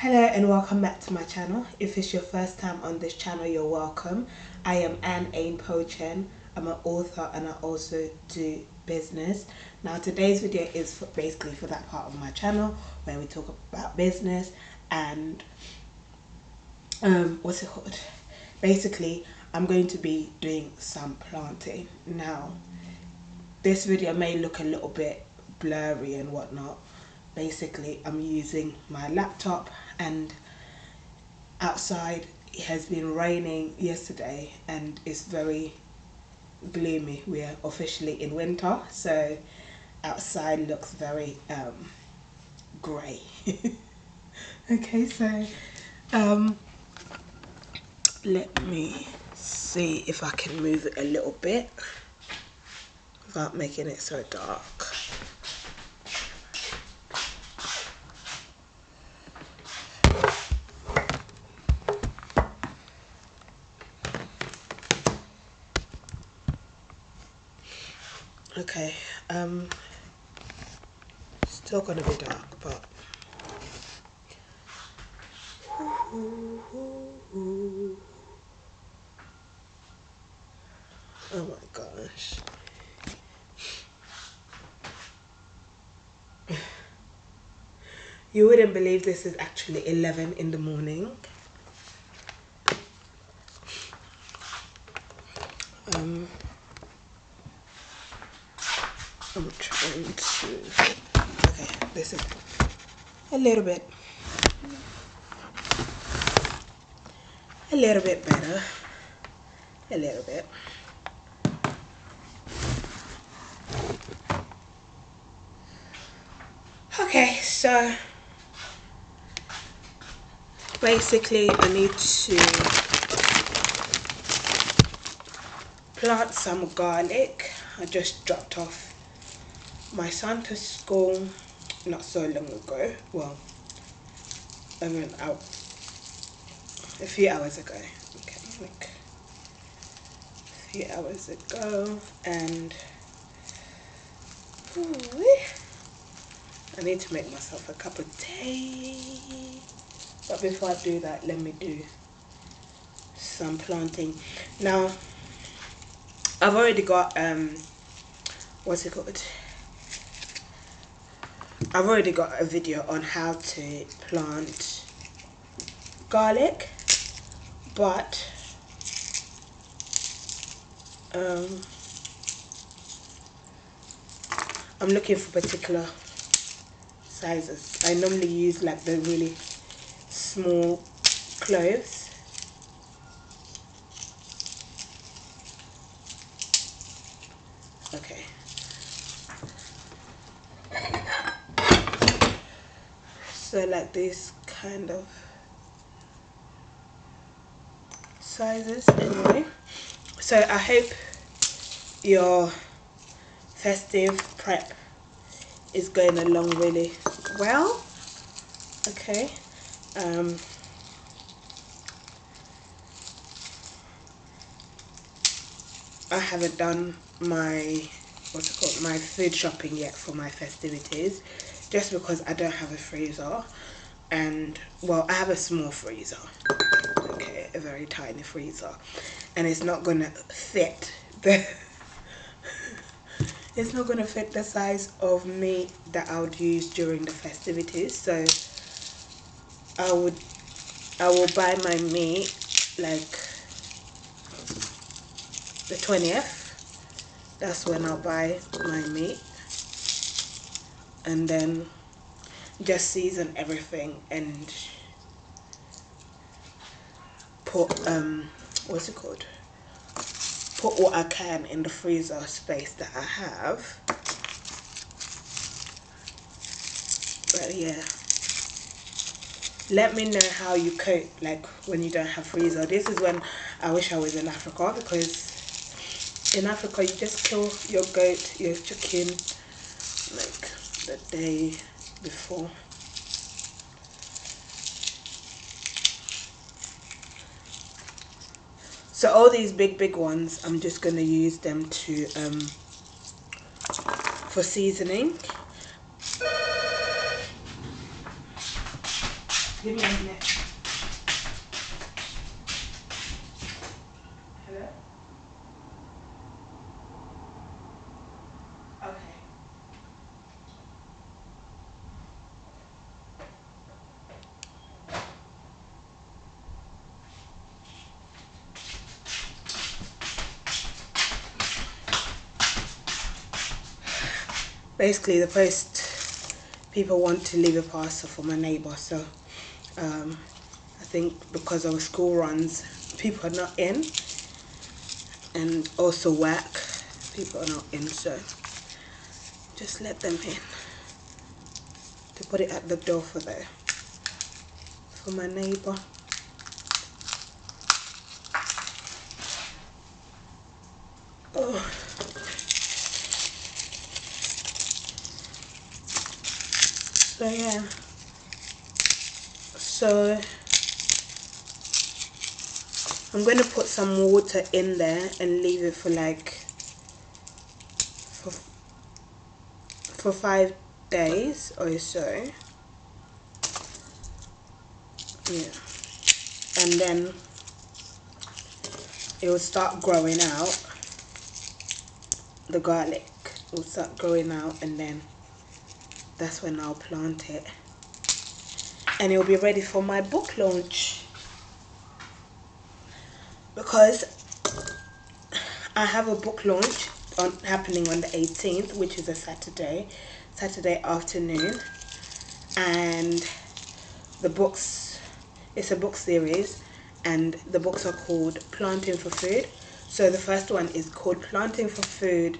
Hello and welcome back to my channel. If it's your first time on this channel, you're welcome. I am A.H.P. I'm an author and I also do business. Now today's video is basically for that part of my channel where we talk about business and what's it called? Basically, I'm going to be doing some planting. Now this video may look a little bit blurry and whatnot. Basically, I'm using my laptop and outside it has been raining yesterday and it's very gloomy. We're officially in winter, so outside looks very grey. Okay, so let me see if I can move it a little bit without making it so dark. Okay, still gonna be dark, but oh my gosh. You wouldn't believe this is actually 11 in the morning. I'm trying to, okay, this is a little bit better, a little bit. Okay, so basically I need to plant some garlic. I just dropped off my son to school not so long ago. Well, I went out a few hours ago. Okay, like a few hours ago, and I need to make myself a cup of tea. But before I do that, let me do some planting. Now, I've already got what's it called? I've already got a video on how to plant garlic, but I'm looking for particular sizes. I normally use like the really small cloves. Okay. So like this kind of sizes anyway. So I hope your festive prep is going along really well. Okay. I haven't done my what's it called, my food shopping yet for my festivities, just because I don't have a freezer. And well, I have a small freezer, okay, a very tiny freezer, and it's not gonna fit the it's not gonna fit the size of meat that I would use during the festivities. So I will buy my meat like the 20th. That's when I'll buy my meat, and then just season everything and put what's it called, put what I can in the freezer space that I have. But yeah, let me know how you cope like when you don't have freezer. This is when I wish I was in Africa, because in Africa you just kill your goat, your chicken like the day before. So all these big ones, I'm just gonna use them to for seasoning. Give me a minute. Hello? Okay. Basically, the post people want to leave a parcel for my neighbour, so I think because of school runs, people are not in, and also work, people are not in, so just let them in to put it at the door for my neighbour. Oh. So yeah, so I'm going to put some water in there and leave it for like for 5 days or so. Yeah, and then it will start growing out. The garlic will start growing out, and then that's when I'll plant it, and it'll be ready for my book launch, because I have a book launch happening on the 18th, which is a Saturday afternoon, and the books, it's a book series, and the books are called Planting for Food. So the first one is called Planting for Food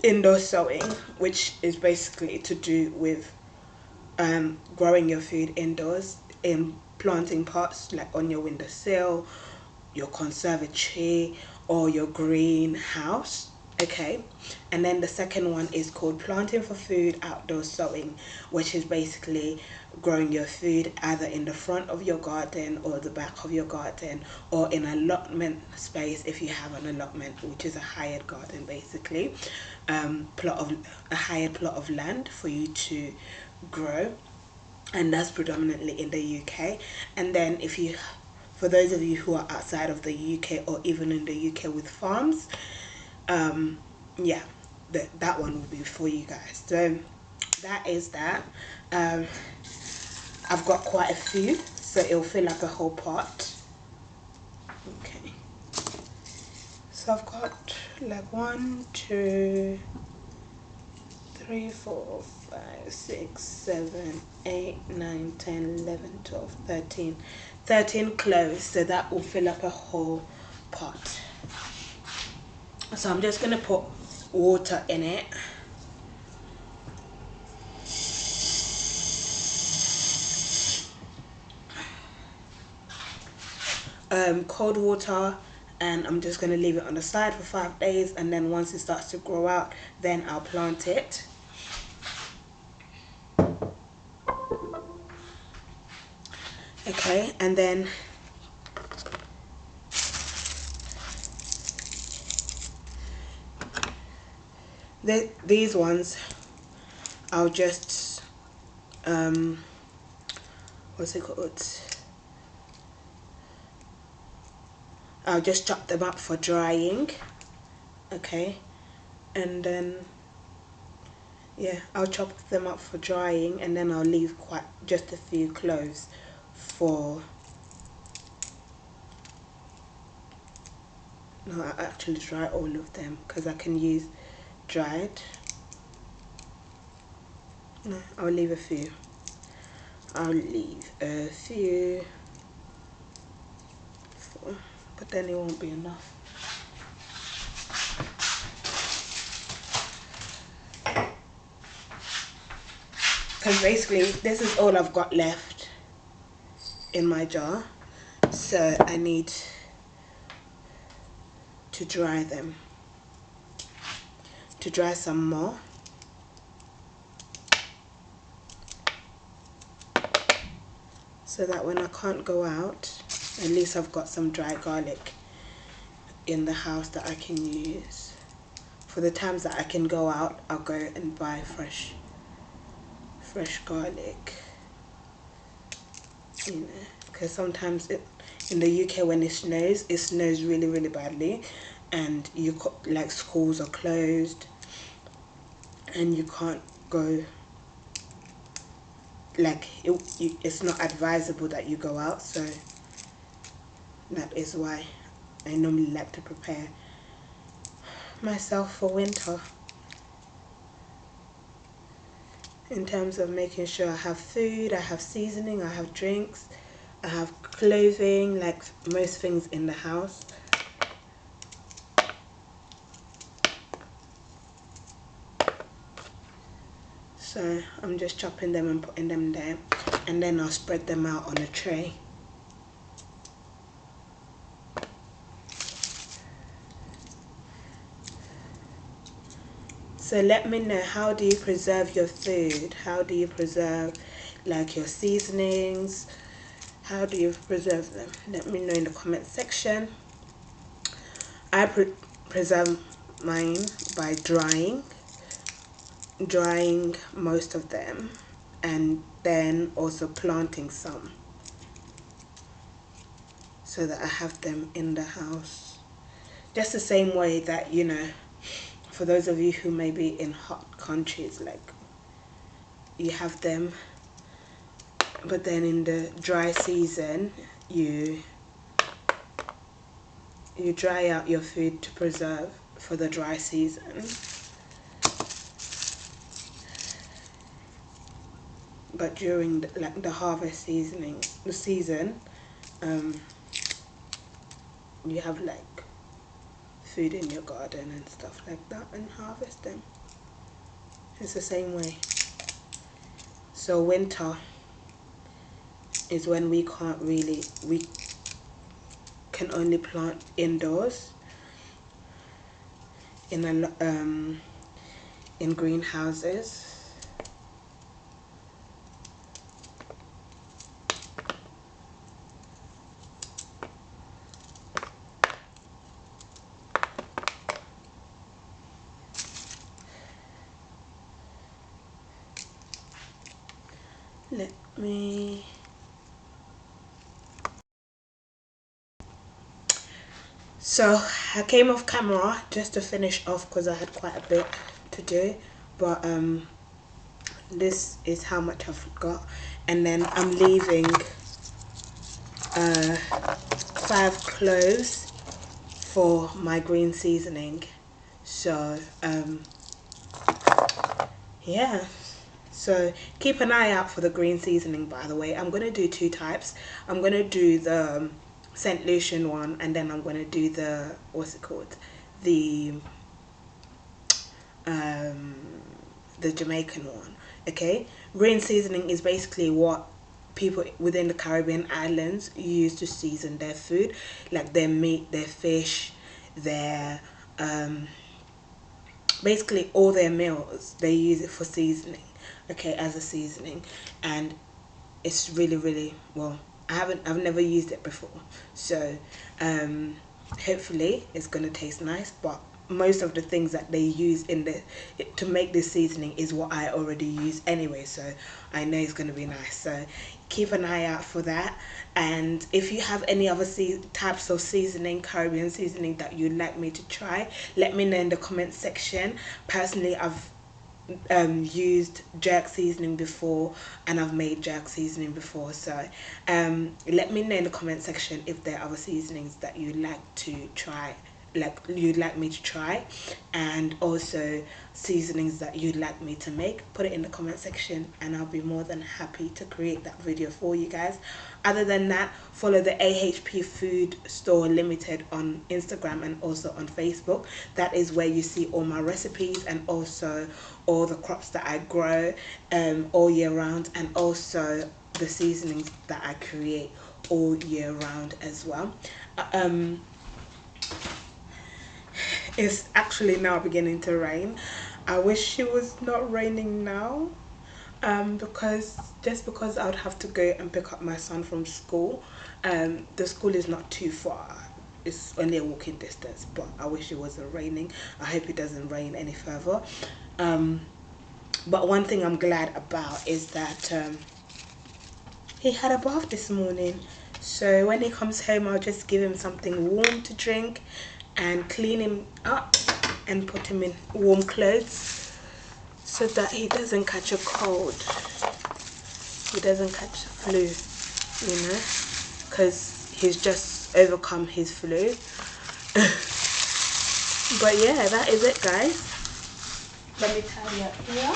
Indoor Sowing, which is basically to do with growing your food indoors in planting pots like on your windowsill, your conservatory, or your greenhouse. Okay, and then the second one is called Planting for Food Outdoor Sowing, which is basically growing your food either in the front of your garden or the back of your garden, or in an allotment space if you have an allotment, which is a hired garden, basically a hired plot of land for you to grow, and that's predominantly in the UK. And then if you, for those of you who are outside of the UK or even in the UK with farms, yeah, that one will be for you guys. So that is that. I've got quite a few, so it'll feel like a whole pot. Okay, so I've got like 1, 2, 3, 4, 5, 6, 7, 8, 9, 10, 11, 12, 13. 13 cloves, so that will fill up a whole pot. So I'm just gonna put water in it. Cold water, and I'm just gonna leave it on the side for 5 days, and then once it starts to grow out, then I'll plant it. Okay, and then these ones I'll just what's it called, I'll just chop them up for drying. Okay, and then yeah, I'll chop them up for drying, and then I'll leave just a few cloves for, no, I actually dry all of them because I can use dried. No, I'll leave a few. But then it won't be enough. Because basically this is all I've got left in my jar, so I need to dry them, to dry some more. So that when I can't go out, at least I've got some dry garlic in the house that I can use. For the times that I can go out, I'll go and buy fresh garlic. you know, because sometimes in the UK when it snows really really badly, and like schools are closed and you can't go, like it's not advisable that you go out. So that is why I normally like to prepare myself for winter, in terms of making sure I have food, I have seasoning, I have drinks, I have clothing, like most things in the house. So I'm just chopping them and putting them there, and then I'll spread them out on a tray. So let me know, how do you preserve your food? How do you preserve like your seasonings? How do you preserve them? Let me know in the comment section. I preserve mine by drying most of them, and then also planting some so that I have them in the house. Just the same way that, you know, for those of you who may be in hot countries, like you have them, but then in the dry season you dry out your food to preserve for the dry season. But during the harvest season, you have like food in your garden and stuff like that, and harvest them. It's the same way. So winter is when we can only plant indoors in greenhouses. Let me... So I came off camera just to finish off because I had quite a bit to do, but this is how much I've got, and then I'm leaving 5 cloves for my green seasoning. So yeah, so keep an eye out for the green seasoning. By the way, I'm going to do 2 types. I'm going to do the St. Lucian one, and then I'm going to do the, what's it called, the Jamaican one. Okay, green seasoning is basically what people within the Caribbean islands use to season their food, like their meat, their fish, their basically all their meals. They use it for seasoning, okay, as a seasoning. And it's really really, well, I've never used it before, so hopefully it's gonna taste nice. But most of the things that they use to make this seasoning is what I already use anyway, so I know it's gonna be nice. So keep an eye out for that. And if you have any other types of seasoning, Caribbean seasoning, that you'd like me to try, let me know in the comment section. Personally, I've used jerk seasoning before, and I've made jerk seasoning before. So let me know in the comment section if there are other seasonings that you'd like to try, like you'd like me to try, and also seasonings that you'd like me to make. Put it in the comment section and I'll be more than happy to create that video for you guys. Other than that, follow the A.H.P Food Store Limited on Instagram and also on Facebook. That is where you see all my recipes and also all the crops that I grow all year round, and also the seasonings that I create all year round as well. It's actually now beginning to rain. I wish it was not raining now, because I would have to go and pick up my son from school. The school is not too far, it's only a walking distance, but I wish it wasn't raining. I hope it doesn't rain any further. But one thing I'm glad about is that he had a bath this morning, so when he comes home I'll just give him something warm to drink and clean him up and put him in warm clothes so that he doesn't catch a cold, he doesn't catch the flu, you know, because he's just overcome his flu. But yeah, that is it, guys. Let me tidy up here.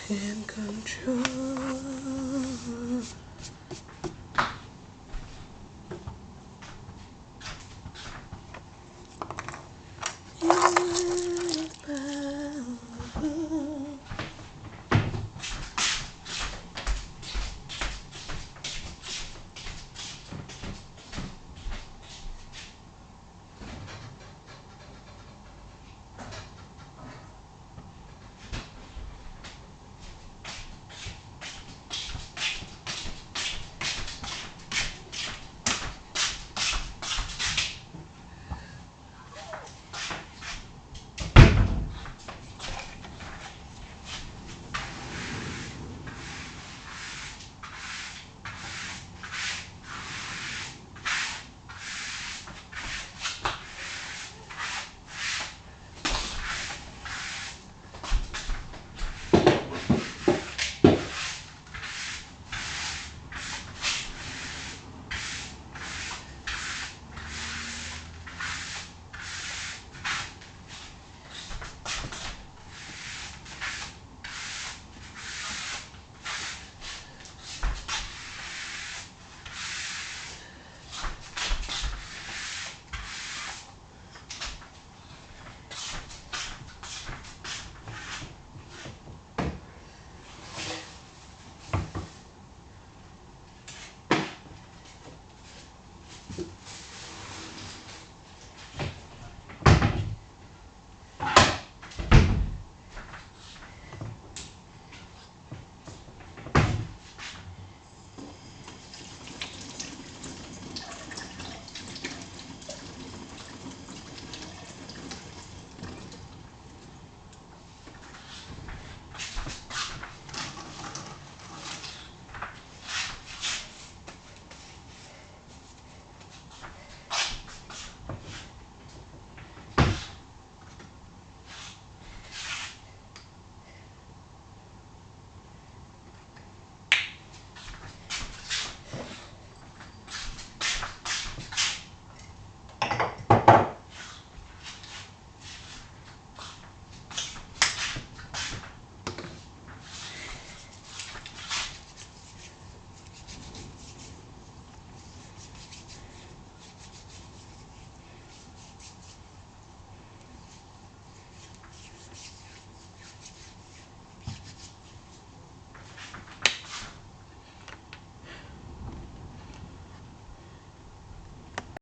In control.